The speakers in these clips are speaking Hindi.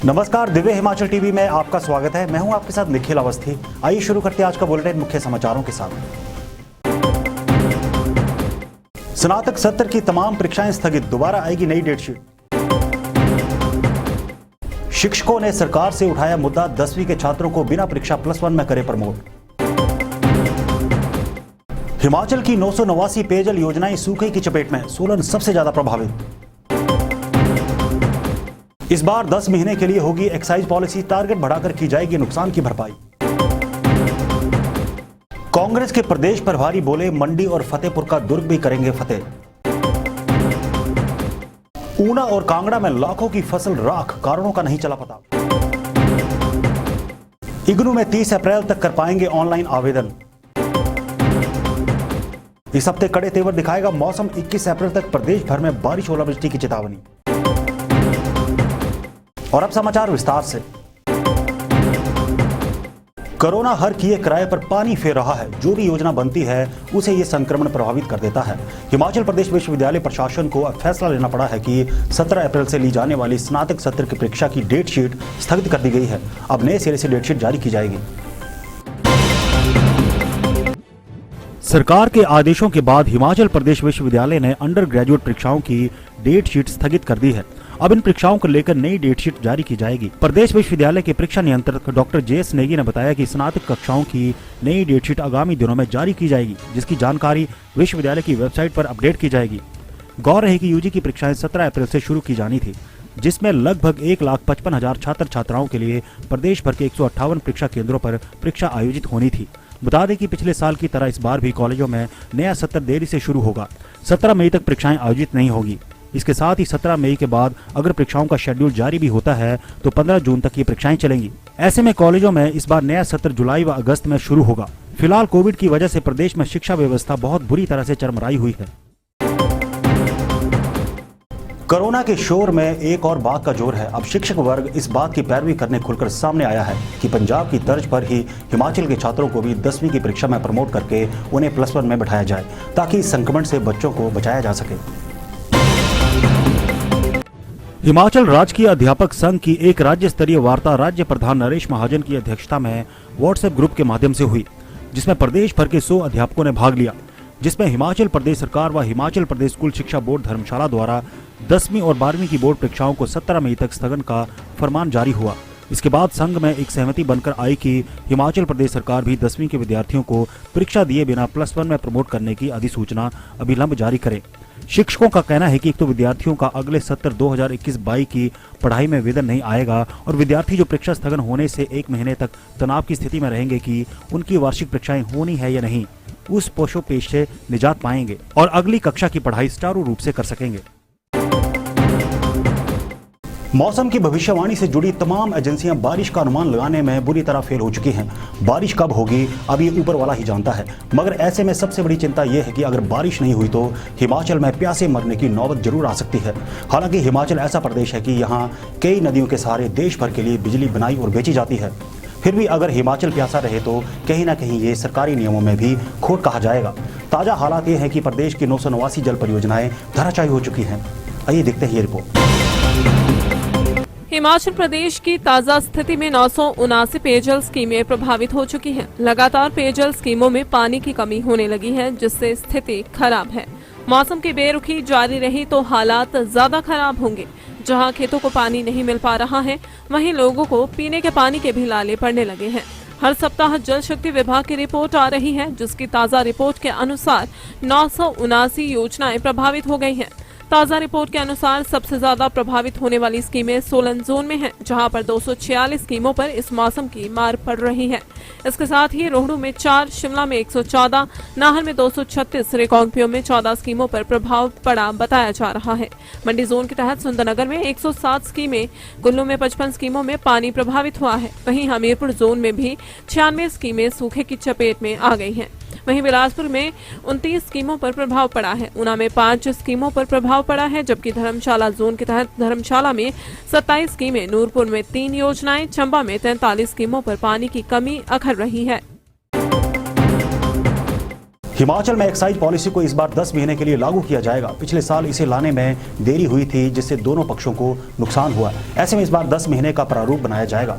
नमस्कार, दिव्य हिमाचल टीवी में आपका स्वागत है। मैं हूं आपके साथ निखिल अवस्थी। आइए शुरू करते हैं आज का बुलेटिन मुख्य समाचारों के साथ। स्नातक सत्र की तमाम परीक्षाएं स्थगित, दोबारा आएगी नई डेटशीट। शिक्षकों ने सरकार से उठाया मुद्दा, 10वीं के छात्रों को बिना परीक्षा +1 में करे प्रमोट। हिमाचल की 989 पेयजल योजनाएं सूखे की चपेट में, सोलन सबसे ज्यादा प्रभावित। इस बार 10 महीने के लिए होगी एक्साइज पॉलिसी, टारगेट बढ़ाकर की जाएगी नुकसान की भरपाई। कांग्रेस के प्रदेश प्रभारी बोले, मंडी और फतेहपुर का दुर्ग भी करेंगे फतेह। ऊना और कांगड़ा में लाखों की फसल राख, कारणों का नहीं चला पता। इग्नू में 30 अप्रैल तक कर पाएंगे ऑनलाइन आवेदन। इस हफ्ते कड़े तेवर दिखाएगा मौसम, 21 अप्रैल तक प्रदेश भर में बारिश ओलावृष्टि की चेतावनी। और अब समाचार विस्तार से। कोरोना हर किए किराए पर पानी फेर रहा है। जो भी योजना बनती है उसे ये संक्रमण प्रभावित कर देता है। हिमाचल प्रदेश विश्वविद्यालय प्रशासन को अब फैसला लेना पड़ा है कि 17 अप्रैल से ली जाने वाली स्नातक सत्र की परीक्षा की डेट शीट स्थगित कर दी गई है। अब नए सिरे से डेट शीट जारी की जाएगी। सरकार के आदेशों के बाद हिमाचल प्रदेश विश्वविद्यालय ने अंडर ग्रेजुएट परीक्षाओं की डेट शीट स्थगित कर दी है। अब इन परीक्षाओं को लेकर नई डेट शीट जारी की जाएगी। प्रदेश विश्वविद्यालय के परीक्षा नियंत्रक डॉक्टर जे.एस. नेगी ने बताया कि स्नातक कक्षाओं की नई डेट शीट आगामी दिनों में जारी की जाएगी, जिसकी जानकारी विश्वविद्यालय की वेबसाइट पर अपडेट की जाएगी। गौर रहे कि यूजी की परीक्षाएं 17 अप्रैल से शुरू की जानी थी, जिसमें लगभग 1,55,000 छात्र छात्राओं के लिए प्रदेश भर के 158 परीक्षा केंद्रों पर परीक्षा आयोजित होनी थी। बता दें कि पिछले साल की तरह इस बार भी कॉलेजों में नया सत्र देरी से शुरू होगा। 17 मई तक परीक्षाएं आयोजित नहीं होगी। इसके साथ ही 17 मई के बाद अगर परीक्षाओं का शेड्यूल जारी भी होता है तो 15 जून तक ये परीक्षाएं चलेंगी। ऐसे में कॉलेजों में इस बार नया सत्र जुलाई व अगस्त में शुरू होगा। फिलहाल कोविड की वजह से प्रदेश में शिक्षा व्यवस्था बहुत बुरी तरह से चरमराई हुई है। कोरोना के शोर में एक और बात का जोर है। अब शिक्षक वर्ग इस बात की पैरवी करने खुलकर सामने आया है कि पंजाब की तर्ज पर ही हिमाचल के छात्रों को भी 10वीं की परीक्षा में प्रमोट करके उन्हें +1 में बैठाया जाए, ताकि इस संक्रमण से बच्चों को बचाया जा सके। हिमाचल राजकीय अध्यापक संघ की एक राज्य स्तरीय वार्ता राज्य प्रधान नरेश महाजन की अध्यक्षता में व्हाट्सएप ग्रुप के माध्यम से हुई, जिसमें प्रदेश भर के 100 अध्यापकों ने भाग लिया। जिसमें हिमाचल प्रदेश सरकार व हिमाचल प्रदेश स्कूल शिक्षा बोर्ड धर्मशाला द्वारा 10वीं और 12वीं की बोर्ड परीक्षाओं को 17 मई तक स्थगन का फरमान जारी हुआ। इसके बाद संघ में एक सहमति बनकर आई कि हिमाचल प्रदेश सरकार भी 10वीं के विद्यार्थियों को परीक्षा दिए बिना +1 में प्रमोट करने की अधिसूचना अभिलंब जारी करे। शिक्षकों का कहना है कि एक तो विद्यार्थियों का अगले सत्र 2021-22 की पढ़ाई में वेतन नहीं आएगा और विद्यार्थी जो परीक्षा स्थगन होने से 1 महीने तक तनाव की स्थिति में रहेंगे कि उनकी वार्षिक परीक्षाएं होनी है या नहीं, उस पोषोपेश से निजात पाएंगे और अगली कक्षा की पढ़ाई सुचारू रूप से कर सकेंगे। मौसम की भविष्यवाणी से जुड़ी तमाम एजेंसियां बारिश का अनुमान लगाने में बुरी तरह फेल हो चुकी हैं। बारिश कब होगी अब ये ऊपर वाला ही जानता है, मगर ऐसे में सबसे बड़ी चिंता यह है कि अगर बारिश नहीं हुई तो हिमाचल में प्यासे मरने की नौबत जरूर आ सकती है। हालांकि हिमाचल ऐसा प्रदेश है कि यहाँ कई नदियों के सहारे देश भर के लिए बिजली बनाई और बेची जाती है। फिर भी अगर हिमाचल प्यासा रहे तो कहीं ना कहीं ये सरकारी नियमों में भी खोट कहा जाएगा। ताज़ा हालात ये है कि प्रदेश की 989 जल परियोजनाएं धराशायी हो चुकी हैं। आइए देखते हैं ये रिपोर्ट। हिमाचल प्रदेश की ताज़ा स्थिति में 979 पेयजल स्कीमें प्रभावित हो चुकी हैं। लगातार पेयजल स्कीमों में पानी की कमी होने लगी है, जिससे स्थिति खराब है। मौसम की बेरुखी जारी रही तो हालात ज्यादा खराब होंगे। जहां खेतों को पानी नहीं मिल पा रहा है, वहीं लोगों को पीने के पानी के भी लाले पड़ने लगे हैं। हर सप्ताह जल शक्ति विभाग की रिपोर्ट आ रही है, जिसकी ताज़ा रिपोर्ट के अनुसार 979 योजनाएं प्रभावित हो गई हैं। ताज़ा रिपोर्ट के अनुसार सबसे ज्यादा प्रभावित होने वाली स्कीमें सोलन जोन में हैं, जहां पर 246 स्कीमों पर इस मौसम की मार पड़ रही है। इसके साथ ही रोहडू में 4, शिमला में 114, नाहन में 236, रिकांगपिओ में 14 स्कीमों पर प्रभाव पड़ा बताया जा रहा है। मंडी जोन के तहत सुंदरनगर में 107 स्कीमें, कुल्लू में 55 स्कीमों में पानी प्रभावित हुआ है। वहीं हमीरपुर जोन में भी 96 स्कीमें सूखे की चपेट में आ गई हैं। वहीं बिलासपुर में 29 स्कीमों पर प्रभाव पड़ा है। ऊना में 5 स्कीमों पर प्रभाव पड़ा है, जबकि धर्मशाला जोन के तहत धर्मशाला में 27 स्कीमें, नूरपुर में 3 योजनाएं, चंबा में 43 स्कीमों पर पानी की कमी अखर रही है। हिमाचल में एक्साइज पॉलिसी को इस बार 10 महीने के लिए लागू किया जाएगा। पिछले साल इसे लाने में देरी हुई थी, जिससे दोनों पक्षों को नुकसान हुआ। ऐसे में इस बार 10 महीने का प्रारूप बनाया जाएगा।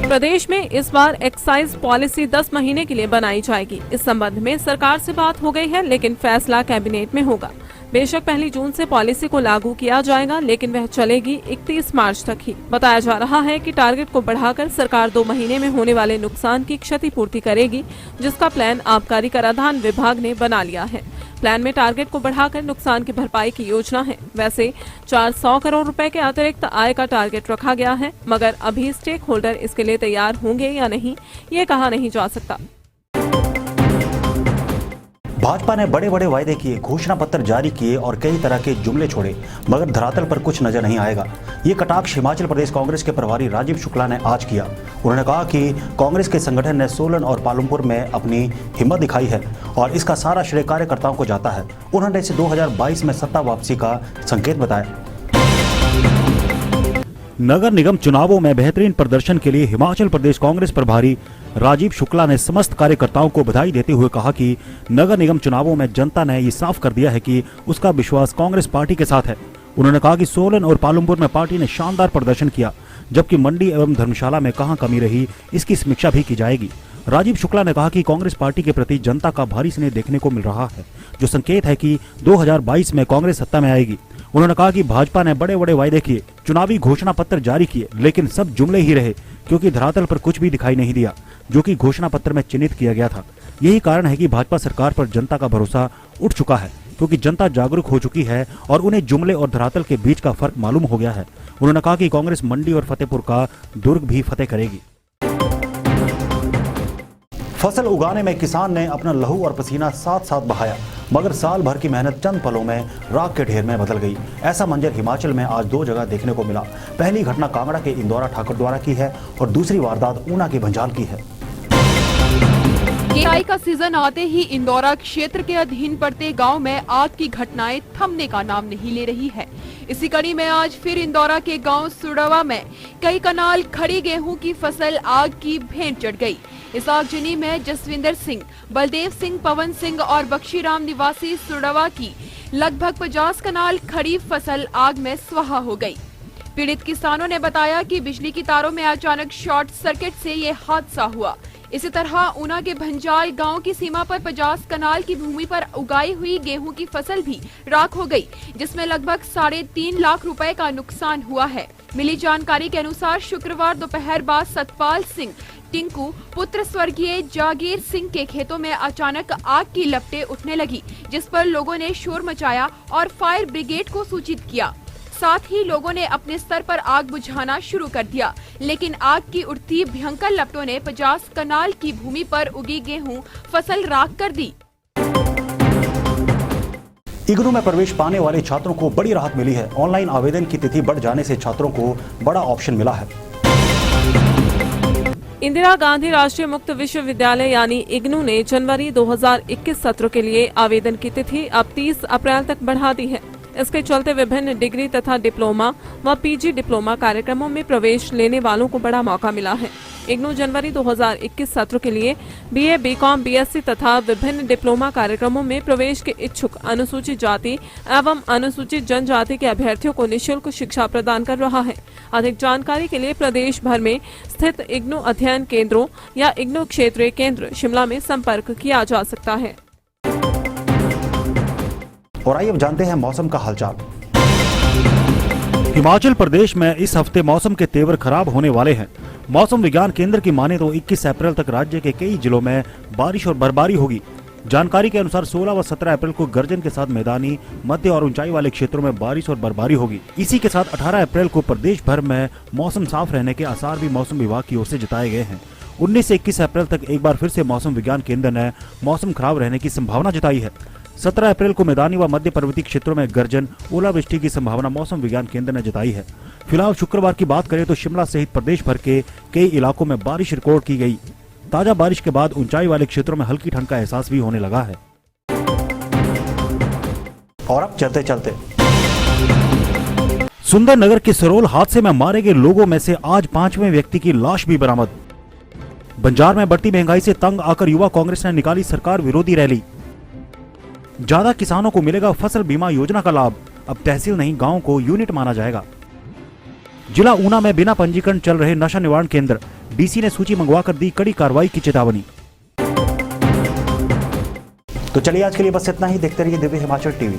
प्रदेश में इस बार एक्साइज पॉलिसी 10 महीने के लिए बनाई जाएगी। इस संबंध में सरकार से बात हो गई है, लेकिन फैसला कैबिनेट में होगा। बेशक 1 जून से पॉलिसी को लागू किया जाएगा, लेकिन वह चलेगी 31 मार्च तक ही। बताया जा रहा है कि टारगेट को बढ़ाकर सरकार 2 महीने में होने वाले नुकसान की क्षतिपूर्ति करेगी, जिसका प्लान आबकारी कराधान विभाग ने बना लिया है। प्लान में टारगेट को बढ़ाकर नुकसान की भरपाई की योजना है। वैसे 400 करोड़ रुपए के अतिरिक्त आय का टारगेट रखा गया है, मगर अभी स्टेक होल्डर इसके लिए तैयार होंगे या नहीं, ये कहा नहीं जा सकता। भाजपा ने बड़े बड़े वायदे किए, घोषणा पत्र जारी किए और कई तरह के जुमले छोड़े, मगर धरातल पर कुछ नजर नहीं आएगा। ये कटाक्ष हिमाचल प्रदेश कांग्रेस के प्रभारी राजीव शुक्ला ने आज किया। उन्होंने कहा कि कांग्रेस के संगठन ने सोलन और पालमपुर में अपनी हिम्मत दिखाई है और इसका सारा श्रेय कार्यकर्ताओं को जाता है। उन्होंने इसे 2022 में सत्ता वापसी का संकेत बताया। नगर निगम चुनावों में बेहतरीन प्रदर्शन के लिए हिमाचल प्रदेश कांग्रेस प्रभारी राजीव शुक्ला ने समस्त कार्यकर्ताओं को बधाई देते हुए कहा कि नगर निगम चुनावों में जनता ने ये साफ कर दिया है कि उसका विश्वास कांग्रेस पार्टी के साथ है। उन्होंने कहा कि सोलन और पालमपुर में पार्टी ने शानदार प्रदर्शन किया, जबकि मंडी एवं धर्मशाला में कहां कमी रही, इसकी समीक्षा भी की जाएगी। राजीव शुक्ला ने कहा कि कांग्रेस पार्टी के प्रति जनता का भारी स्नेह देखने को मिल रहा है, जो संकेत है कि 2022 में कांग्रेस सत्ता में आएगी। उन्होंने कहा कि भाजपा ने बड़े बड़े वायदे किए, चुनावी घोषणा पत्र जारी किए, लेकिन सब जुमले ही रहे, क्योंकि धरातल पर कुछ भी दिखाई नहीं दिया जो कि घोषणा पत्र में चिन्हित किया गया था। यही कारण है कि भाजपा सरकार पर जनता का भरोसा उठ चुका है, क्योंकि जनता जागरूक हो चुकी है और उन्हें जुमले और धरातल के बीच का फर्क मालूम हो गया है। उन्होंने कहा कि कांग्रेस मंडी और फतेहपुर का दुर्ग भी फतेह करेगी। फसल उगाने में किसान ने अपना लहू और पसीना साथ साथ बहाया, मगर साल भर की मेहनत चंद पलों में राख के ढेर में बदल गई। ऐसा मंजर हिमाचल में आज 2 जगह देखने को मिला। पहली घटना कांगड़ा के इंदौरा ठाकुर द्वारा की है और दूसरी वारदात ऊना के भंजाल की है। केलाई का सीजन आते ही इंदौरा क्षेत्र के अधीन पड़ते गांव में आग की घटनाएं थमने का नाम नहीं ले रही है। इसी कड़ी में आज फिर इंदौरा के गांव सुड़वा में कई कनाल खड़ी गेहूं की फसल आग की भेंट चढ़ गई। इस आगजनी में जसविंदर सिंह, बलदेव सिंह, पवन सिंह और बख्शीराम निवासी सुड़वा की लगभग 50 कनाल खड़ी फसल आग में स्वाहा हो गई। पीड़ित किसानों ने बताया कि बिजली की तारों में अचानक शॉर्ट सर्किट से ये हादसा हुआ। इसी तरह ऊना के भंजाल गांव की सीमा पर 50 कनाल की भूमि पर उगाई हुई गेहूं की फसल भी राख हो गई, जिसमें लगभग 3.5 लाख रुपए का नुकसान हुआ है। मिली जानकारी के अनुसार शुक्रवार दोपहर बाद सतपाल सिंह टिंकू पुत्र स्वर्गीय जागीर सिंह के खेतों में अचानक आग की लपटें उठने लगी, जिस पर लोगों ने शोर मचाया और फायर ब्रिगेड को सूचित किया। साथ ही लोगों ने अपने स्तर पर आग बुझाना शुरू कर दिया, लेकिन आग की उठती भयंकर लपटों ने 50 कनाल की भूमि पर उगी गेहूं फसल राख कर दी। इग्नू में प्रवेश पाने वाले छात्रों को बड़ी राहत मिली है। ऑनलाइन आवेदन की तिथि बढ़ जाने से छात्रों को बड़ा ऑप्शन मिला है। इंदिरा गांधी राष्ट्रीय मुक्त विश्वविद्यालय यानी इग्नू ने जनवरी 2021 सत्र के लिए आवेदन की तिथि अब 30 अप्रैल तक बढ़ा दी है। इसके चलते विभिन्न डिग्री तथा डिप्लोमा व पीजी डिप्लोमा कार्यक्रमों में प्रवेश लेने वालों को बड़ा मौका मिला है। इग्नू जनवरी 2021 सत्र के लिए बीए, बीकॉम, बीएससी तथा विभिन्न डिप्लोमा कार्यक्रमों में प्रवेश के इच्छुक अनुसूचित जाति एवं अनुसूचित जनजाति के अभ्यर्थियों को निःशुल्क शिक्षा प्रदान कर रहा है। अधिक जानकारी के लिए प्रदेश भर में स्थित इग्नू अध्ययन केंद्रों या इग्नू क्षेत्रीय केंद्र शिमला में संपर्क किया जा सकता है। और आइए अब जानते हैं मौसम का हालचाल। हिमाचल प्रदेश में इस हफ्ते मौसम के तेवर खराब होने वाले हैं। मौसम विज्ञान केंद्र की माने तो 21 अप्रैल तक राज्य के कई जिलों में बारिश और बर्फबारी होगी। जानकारी के अनुसार 16 व 17 अप्रैल को गर्जन के साथ मैदानी, मध्य और ऊंचाई वाले क्षेत्रों में बारिश और बर्फबारी होगी। इसी के साथ 18 अप्रैल को प्रदेश भर में मौसम साफ रहने के आसार भी मौसम विभाग की ओर से जताए गए हैं। 19 से 21 अप्रैल तक एक बार फिर से मौसम विज्ञान केंद्र ने मौसम खराब रहने की संभावना जताई है। 17 अप्रैल को मैदानी व मध्य पर्वतीय क्षेत्रों में गर्जन, ओलावृष्टि की संभावना मौसम विज्ञान केंद्र ने जताई है। फिलहाल शुक्रवार की बात करें तो शिमला सहित प्रदेश भर के कई इलाकों में बारिश रिकॉर्ड की गई। ताजा बारिश के बाद ऊंचाई वाले क्षेत्रों में हल्की ठंड का एहसास भी होने लगा है। और अब चलते चलते सुंदरनगर के सरोल हादसे में मारे गए लोगों में से आज 5वें व्यक्ति की लाश भी बरामद। बंजार में बढ़ती महंगाई से तंग आकर युवा कांग्रेस ने निकाली सरकार विरोधी रैली। ज्यादा किसानों को मिलेगा फसल बीमा योजना का लाभ, अब तहसील नहीं गांव को यूनिट माना जाएगा। जिला ऊना में बिना पंजीकरण चल रहे नशा निवारण केंद्र, डीसी ने सूची मंगवाकर दी कड़ी कार्रवाई की चेतावनी। तो चलिए आज के लिए बस इतना ही। देखते रहिए दिव्य हिमाचल टीवी।